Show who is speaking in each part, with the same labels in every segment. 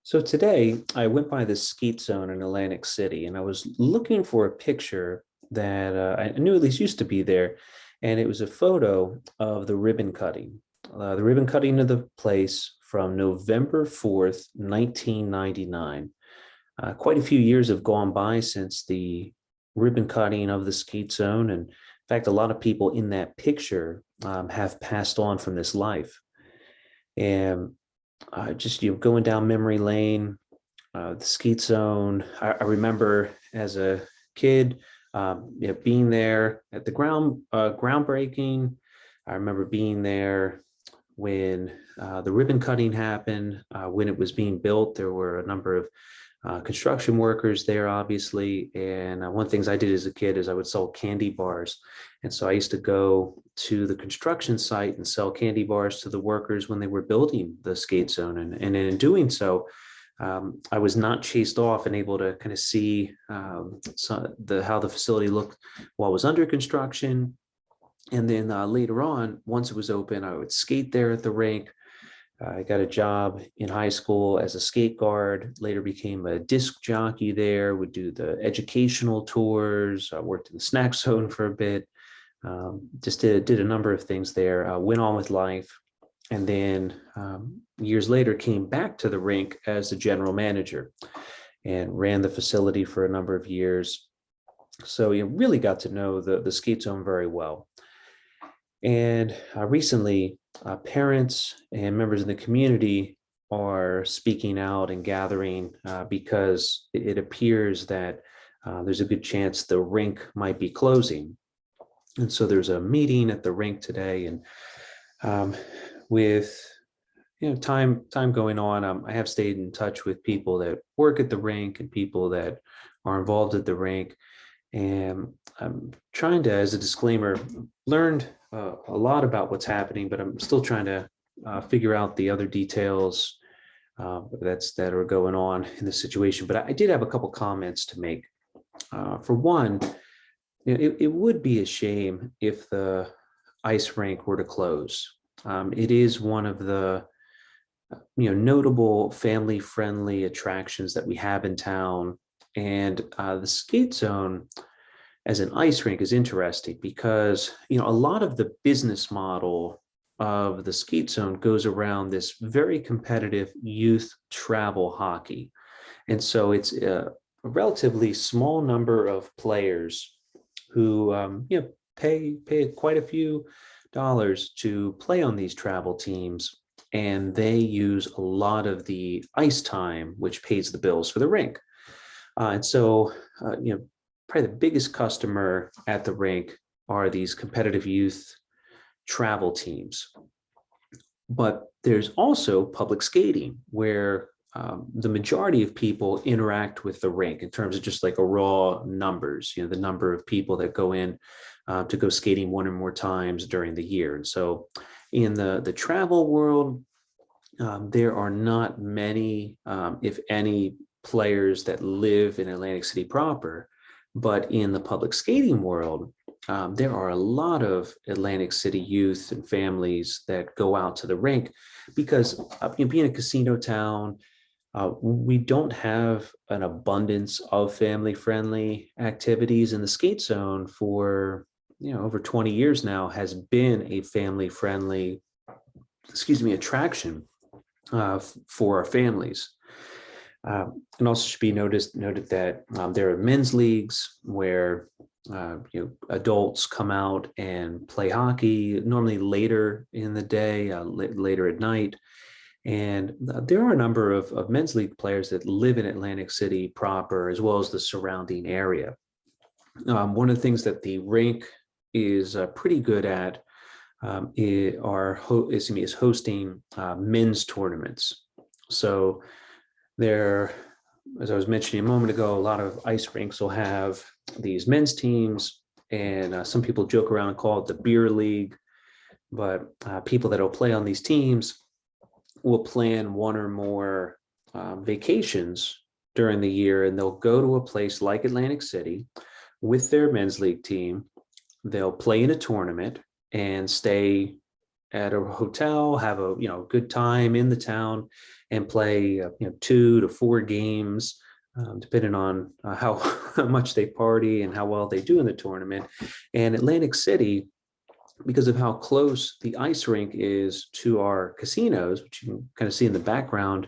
Speaker 1: So today I went by the Skeet Zone in Atlantic City and I was looking for a picture that I knew at least used to be there. And it was a photo of the ribbon cutting, the ribbon cutting of the place from November 4th, 1999. Quite a few years have gone by since the ribbon cutting of the Skeet Zone. And in fact, a lot of people in that picture have passed on from this life. And just going down memory lane, the Skeet Zone. I remember as a kid, being there at the groundbreaking. I remember being there when the ribbon cutting happened. When it was being built, there were a number of construction workers there, obviously. And one of the things I did as a kid is I would sell candy bars. And so I used to go to the construction site and sell candy bars to the workers when they were building the Skate Zone. And in doing so, I was not chased off and able to kind of see how the facility looked while it was under construction. And then later on, once it was open, I would skate there at the rink. I got a job in high school as a skate guard, later became a disc jockey there, would do the educational tours. I worked in the snack zone for a bit, just did a number of things there, went on with life. And then years later came back to the rink as the general manager and ran the facility for a number of years. So you really got to know the skate zone very well. And recently, parents and members of the community are speaking out and gathering because it appears that there's a good chance the rink might be closing. And so there's a meeting at the rink today, and with time going on, I have stayed in touch with people that work at the rink and people that are involved at the rink. And I'm trying to, as a disclaimer, learned a lot about what's happening, but I'm still trying to figure out the other details that are going on in the situation. But I did have a couple comments to make. For one, it would be a shame if the ice rink were to close. It is one of the notable family-friendly attractions that we have in town. And the skate zone as an ice rink is interesting because, a lot of the business model of the skate zone goes around this very competitive youth travel hockey. And so it's a relatively small number of players who, pay quite a few dollars to play on these travel teams. And they use a lot of the ice time, which pays the bills for the rink. And so, probably the biggest customer at the rink are these competitive youth travel teams. But there's also public skating where the majority of people interact with the rink in terms of just like a raw numbers, the number of people that go in to go skating one or more times during the year. And so in the travel world, there are not many, if any, players that live in Atlantic City proper. But in the public skating world, there are a lot of Atlantic City youth and families that go out to the rink because being a casino town, we don't have an abundance of family-friendly activities. In the skate zone for over 20 years now has been a family-friendly, attraction for our families. And also should be noted that there are men's leagues where adults come out and play hockey, normally later in the day, later at night. And there are a number of men's league players that live in Atlantic City proper, as well as the surrounding area. One of the things that the rink is pretty good at is hosting men's tournaments. So there, as I was mentioning a moment ago, a lot of ice rinks will have these men's teams, and some people joke around and call it the beer league. But people that will play on these teams will plan one or more vacations during the year, and they'll go to a place like Atlantic City with their men's league team. They'll play in a tournament and stay at a hotel, have a good time in the town, and play 2 to 4 games, depending on how much they party and how well they do in the tournament. And Atlantic City, because of how close the ice rink is to our casinos, which you can kind of see in the background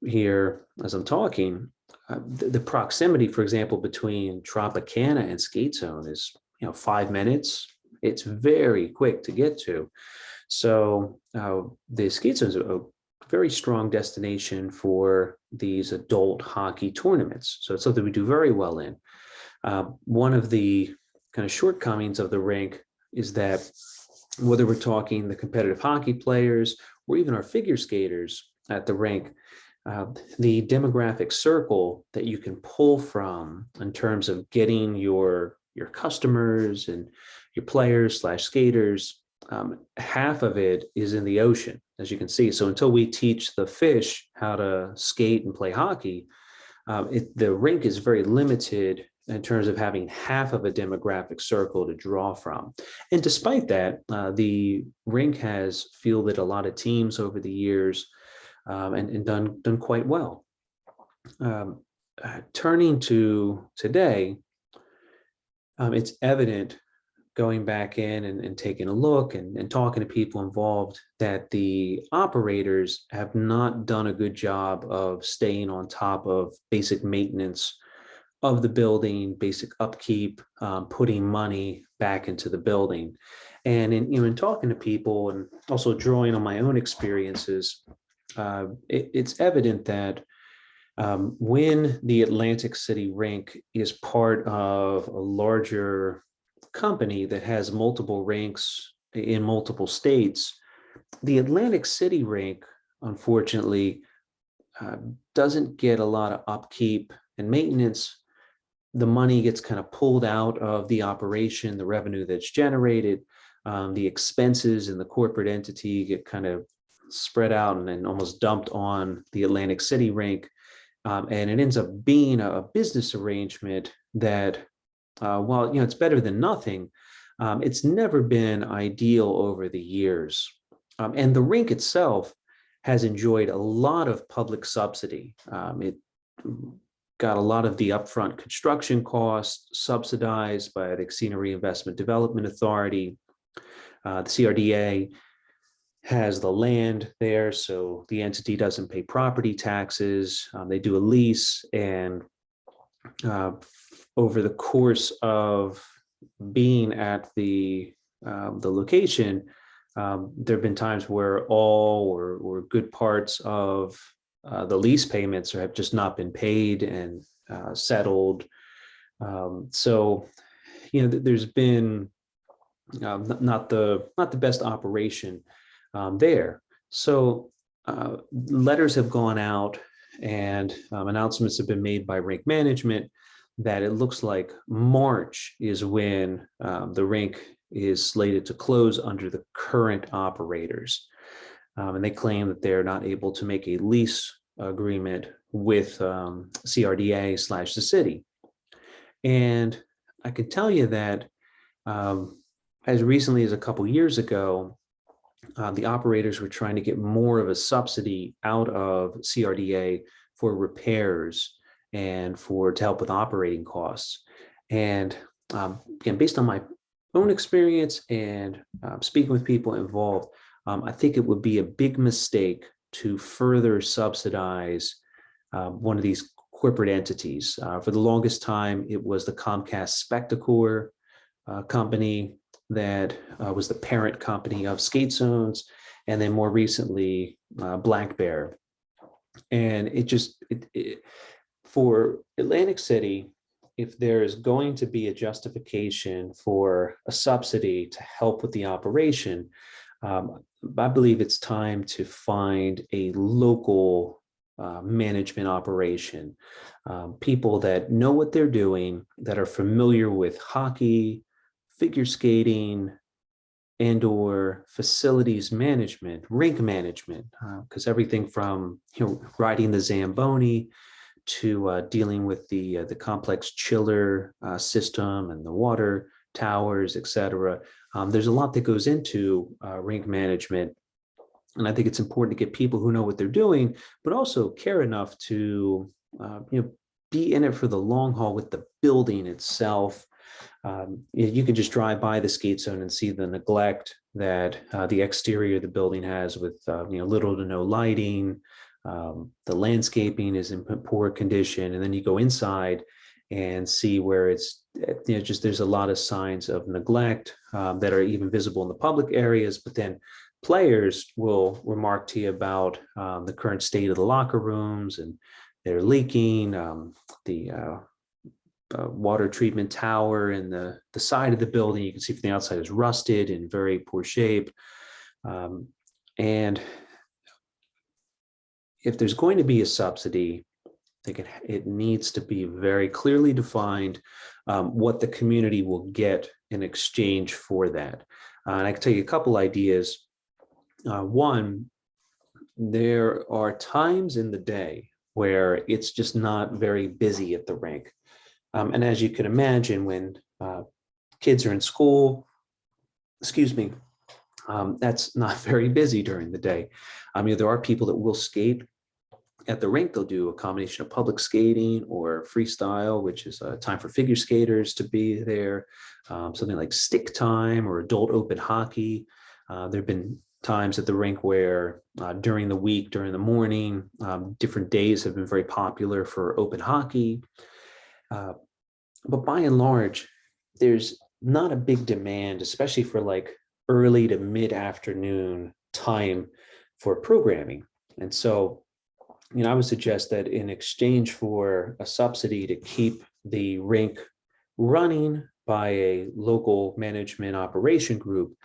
Speaker 1: here as I'm talking, the proximity, for example, between Tropicana and Skate Zone is 5 minutes. It's very quick to get to. So the Skate Zone is a very strong destination for these adult hockey tournaments. So it's something we do very well in. One of the kind of shortcomings of the rink is that whether we're talking the competitive hockey players or even our figure skaters at the rink, the demographic circle that you can pull from in terms of getting your customers and your players / skaters, half of it is in the ocean, as you can see. So until we teach the fish how to skate and play hockey, the rink is very limited in terms of having half of a demographic circle to draw from. And despite that, the rink has fielded a lot of teams over the years, and done quite well. Turning to today, it's evident, going back in and taking a look and talking to people involved, that the operators have not done a good job of staying on top of basic maintenance of the building, basic upkeep, putting money back into the building. And in talking to people and also drawing on my own experiences, it's evident that when the Atlantic City rink is part of a larger company that has multiple rinks in multiple states, the Atlantic City rink, unfortunately, doesn't get a lot of upkeep and maintenance. The money gets kind of pulled out of the operation, the revenue that's generated, the expenses in the corporate entity get kind of spread out and then almost dumped on the Atlantic City rink. And it ends up being a business arrangement that, while it's better than nothing, it's never been ideal over the years. And the rink itself has enjoyed a lot of public subsidy. It got a lot of the upfront construction costs subsidized by the Casino Reinvestment Development Authority. The CRDA has the land there, so the entity doesn't pay property taxes. They do a lease, and over the course of being at the location, there have been times where all or good parts of the lease payments have just not been paid and settled. So, there's been not the best operation there. So letters have gone out and announcements have been made by rink management that it looks like March is when the rink is slated to close under the current operators. And they claim that they're not able to make a lease agreement with CRDA / the city. And I can tell you that as recently as a couple years ago, the operators were trying to get more of a subsidy out of CRDA for repairs and to help with operating costs. And again, based on my own experience and speaking with people involved, I think it would be a big mistake to further subsidize one of these corporate entities. For the longest time, it was the Comcast Spectacor company that was the parent company of Skate Zones, and then more recently, Black Bear. And for Atlantic City, if there is going to be a justification for a subsidy to help with the operation, I believe it's time to find a local management operation, people that know what they're doing, that are familiar with hockey, figure skating, and/or facilities management, rink management, because everything from riding the Zamboni to dealing with the complex chiller system and the water towers, et cetera. There's a lot that goes into rink management. And I think it's important to get people who know what they're doing, but also care enough to, be in it for the long haul with the building itself. You can just drive by the skate zone and see the neglect that the exterior of the building has with, little to no lighting. The landscaping is in poor condition. And then you go inside and see where it's, just there's a lot of signs of neglect that are even visible in the public areas. But then players will remark to you about the current state of the locker rooms, and they're leaking. The water treatment tower and the side of the building, you can see from the outside, is rusted in very poor shape. And if there's going to be a subsidy, I think it needs to be very clearly defined what the community will get in exchange for that. And I can tell you a couple ideas. One, there are times in the day where it's just not very busy at the rink. And as you can imagine, when kids are in school, that's not very busy during the day. There are people that will skate at the rink. They'll do a combination of public skating or freestyle, which is a time for figure skaters to be there. Something like stick time or adult open hockey. There have been times at the rink where during the week, during the morning, different days have been very popular for open hockey. But by and large, there's not a big demand, especially for like early to mid-afternoon time for programming. And so, I would suggest that in exchange for a subsidy to keep the rink running by a local management operation group,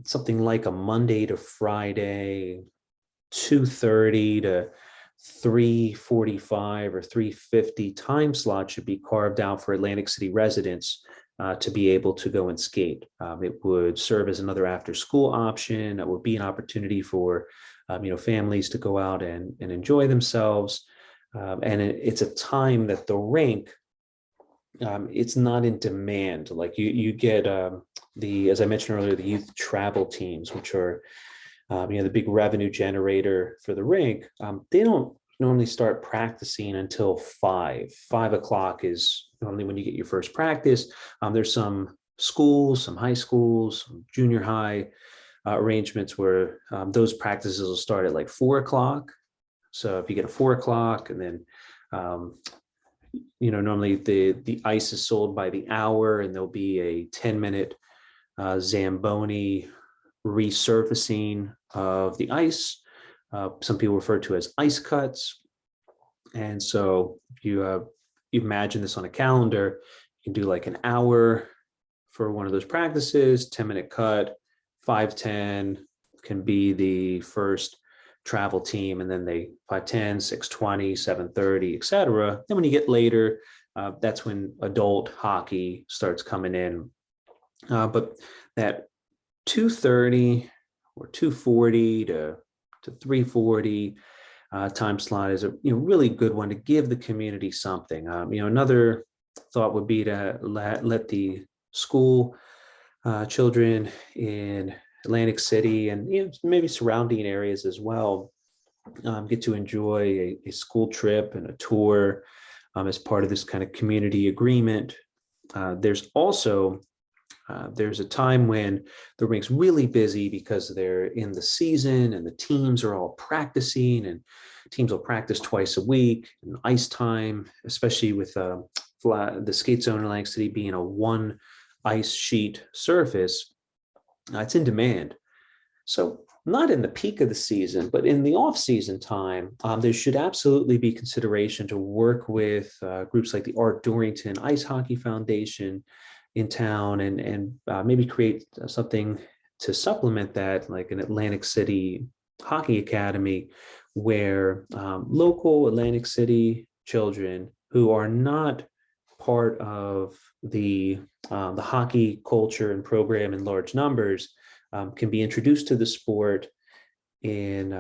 Speaker 1: something like a Monday to Friday, 2:30 to 3:45 or 3:50 time slot should be carved out for Atlantic City residents to be able to go and skate. It would serve as another after-school option. It would be an opportunity for families to go out and enjoy themselves. And it's a time that the rink, it's not in demand. Like you get as I mentioned earlier, the youth travel teams, which are the big revenue generator for the rink. They don't normally start practicing until 5 o'clock is normally when you get your first practice. There's some schools, some high schools, some junior high arrangements where those practices will start at like 4 o'clock. So if you get a 4 o'clock, and then normally the ice is sold by the hour, and there'll be a 10-minute Zamboni resurfacing of the ice. Some people refer to as ice cuts. And so if you imagine this on a calendar, you can do like an hour for one of those practices, 10-minute cut, 5:10 can be the first travel team, and then they 5:10, 6:20, 7:30, etc. Then when you get later, that's when adult hockey starts coming in. But that 2:30 or 2:40 to 3:40 time slot is a really good one to give the community something. Another thought would be to let the school children in Atlantic City and maybe surrounding areas as well get to enjoy a school trip and a tour as part of this kind of community agreement. There's also there's a time when the rink's really busy because they're in the season and the teams are all practicing, and teams will practice twice a week. And ice time, especially with the skate zone in Atlantic City being a one ice sheet surface, it's in demand. So not in the peak of the season, but in the off-season time, there should absolutely be consideration to work with groups like the Art Dorrington Ice Hockey Foundation in town, and maybe create something to supplement that, like an Atlantic City Hockey Academy, where local Atlantic City children who are not part of the hockey culture and program in large numbers can be introduced to the sport in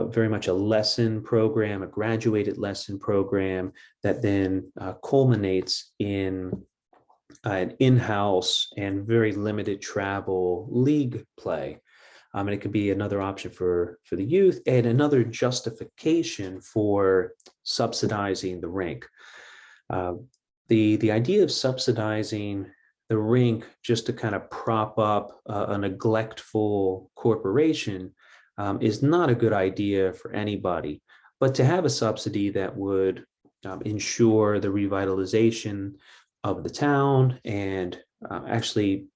Speaker 1: very much a lesson program, a graduated lesson program that then culminates in an in-house and very limited travel league play. And it could be another option for the youth and another justification for subsidizing the rink. Uh, the idea of subsidizing the rink just to kind of prop up a neglectful corporation is not a good idea for anybody. But to have a subsidy that would ensure the revitalization of the town and actually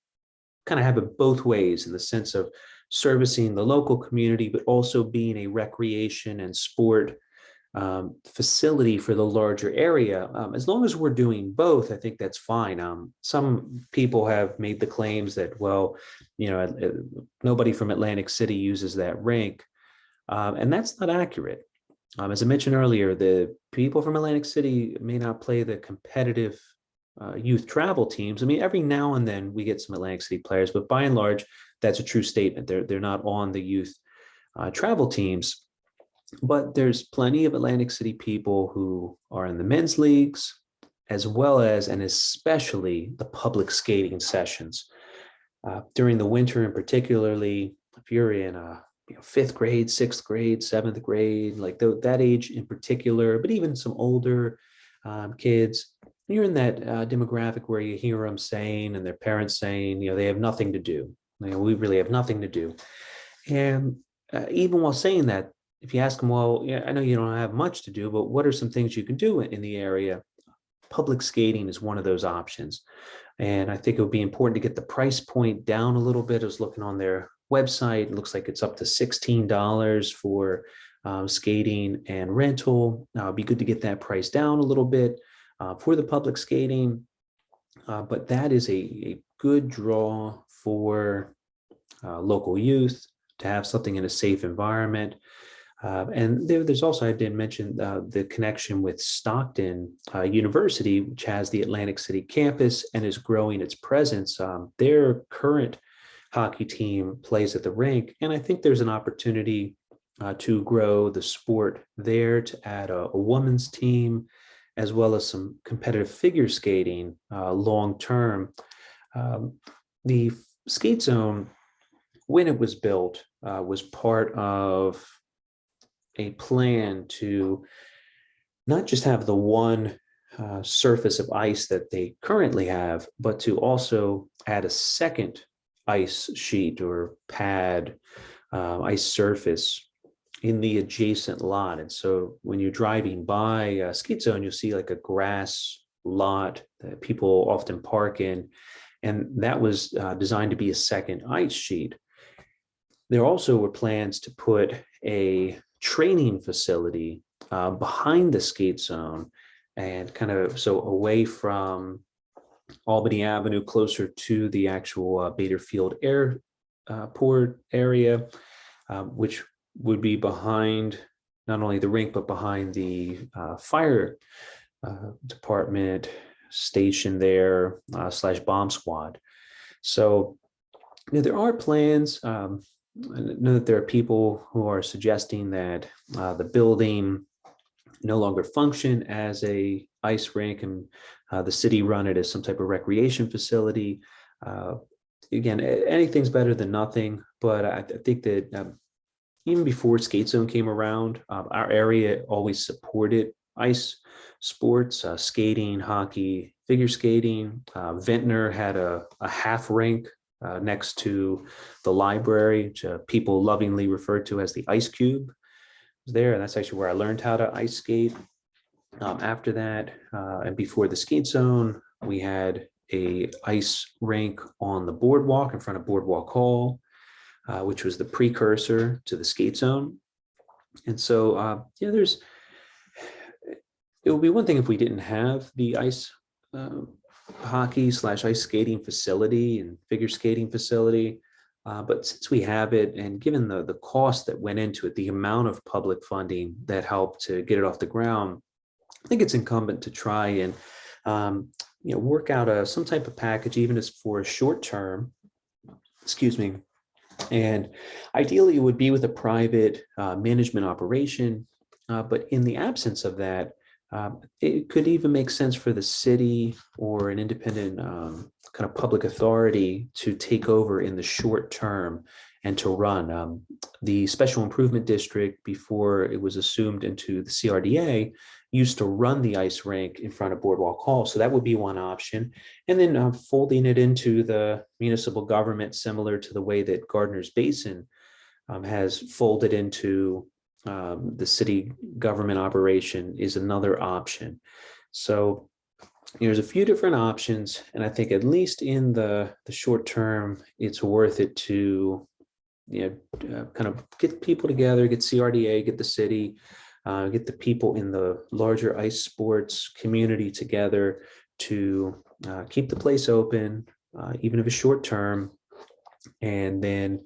Speaker 1: kind of have it both ways in the sense of servicing the local community, but also being a recreation and sport facility for the larger area. As long as we're doing both, I think that's fine. Some people have made the claims that, well, nobody from Atlantic City uses that rink, and that's not accurate. As I mentioned earlier, the people from Atlantic City may not play the competitive youth travel teams. I mean, every now and then we get some Atlantic City players, but by and large, that's a true statement. They're not on the youth travel teams. But there's plenty of Atlantic City people who are in the men's leagues, as well as and especially the public skating sessions. During the winter, and particularly if you're in fifth grade, sixth grade, seventh grade, like that age in particular, but even some older kids, you're in that demographic where you hear them saying and their parents saying, they have nothing to do. We really have nothing to do. And even while saying that, if you ask them, well, yeah, I know you don't have much to do, but what are some things you can do in the area? Public skating is one of those options. And I think it would be important to get the price point down a little bit. I was looking on their website. It looks like it's up to $16 for skating and rental. Now, it'd be good to get that price down a little bit for the public skating. But that is a good draw for local youth to have something in a safe environment. And there's also, I did mention the connection with Stockton University, which has the Atlantic City campus and is growing its presence. Their current hockey team plays at the rink, and I think there's an opportunity to grow the sport there, to add a women's team, as well as some competitive figure skating long term. The skate zone, when it was built, was part of a plan to not just have the one surface of ice that they currently have, but to also add a second ice sheet or pad, ice surface in the adjacent lot. And so when you're driving by a skate zone, you'll see like a grass lot that people often park in. And that was designed to be a second ice sheet. There also were plans to put a training facility behind the skate zone and kind of so away from Albany Avenue, closer to the actual Bader Field Airport area, which would be behind not only the rink, but behind the fire department station there / bomb squad. So there are plans. I know that there are people who are suggesting that the building no longer function as a ice rink and the city run it as some type of recreation facility. Again, anything's better than nothing, but I think that even before Skate Zone came around, our area always supported ice sports, skating, hockey, figure skating. Ventnor had a half rink next to the library, which people lovingly refer to as the Ice Cube. There, and that's actually where I learned how to ice skate. After that, and before the skate zone, we had a ice rink on the boardwalk in front of Boardwalk Hall, which was the precursor to the skate zone. And so, it would be one thing if we didn't have the ice hockey / ice skating facility and figure skating facility. But since we have it, and given the cost that went into it, the amount of public funding that helped to get it off the ground, I think it's incumbent to try and work out some type of package, even as for a short term. Excuse me. And ideally, it would be with a private management operation. But in the absence of that, It could even make sense for the city or an independent kind of public authority to take over in the short term and to run. The Special Improvement District, before it was assumed into the CRDA, used to run the ice rink in front of Boardwalk Hall. So that would be one option. And then folding it into the municipal government, similar to the way that Gardner's Basin has folded into the city government operation, is another option. So there's a few different options, and I think at least in the short term, it's worth it to kind of get people together, get CRDA, get the city, get the people in the larger ice sports community together to keep the place open, even if it's short term. And then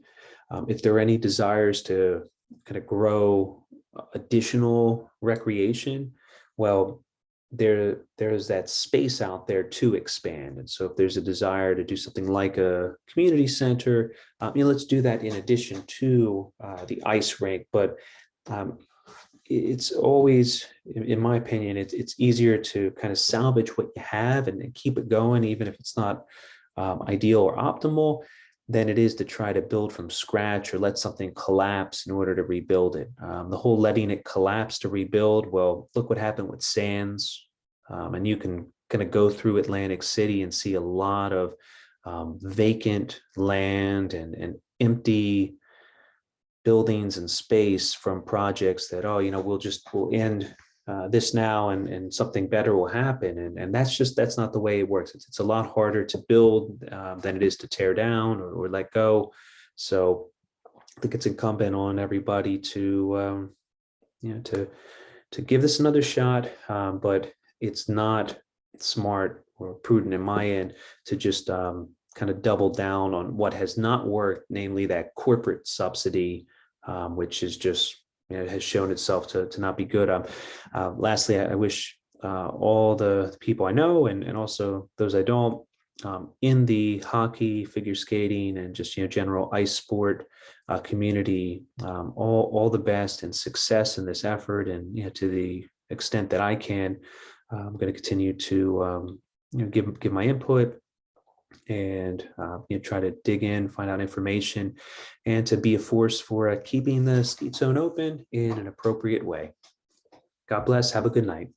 Speaker 1: if there are any desires to kind of grow additional recreation, well, there's that space out there to expand. And so if there's a desire to do something like a community center, let's do that in addition to the ice rink. But it's always, in my opinion, it's easier to kind of salvage what you have and keep it going, even if it's not ideal or optimal, than it is to try to build from scratch or let something collapse in order to rebuild it. The whole letting it collapse to rebuild, well, look what happened with Sands. And you can kind of go through Atlantic City and see a lot of vacant land and empty buildings and space from projects that, we'll end this now and something better will happen. And that's not the way it works. It's a lot harder to build than it is to tear down or let go. So I think it's incumbent on everybody to give this another shot, but it's not smart or prudent in my end to just kind of double down on what has not worked, namely that corporate subsidy, which is just has shown itself to not be good. Lastly, I wish all the people I know and also those I don't in the hockey, figure skating, and just general ice sport community all the best and success in this effort. And to the extent that I can, I'm going to continue to give my input and try to dig in, find out information, and to be a force for keeping the skate zone open in an appropriate way. God bless. Have a good night.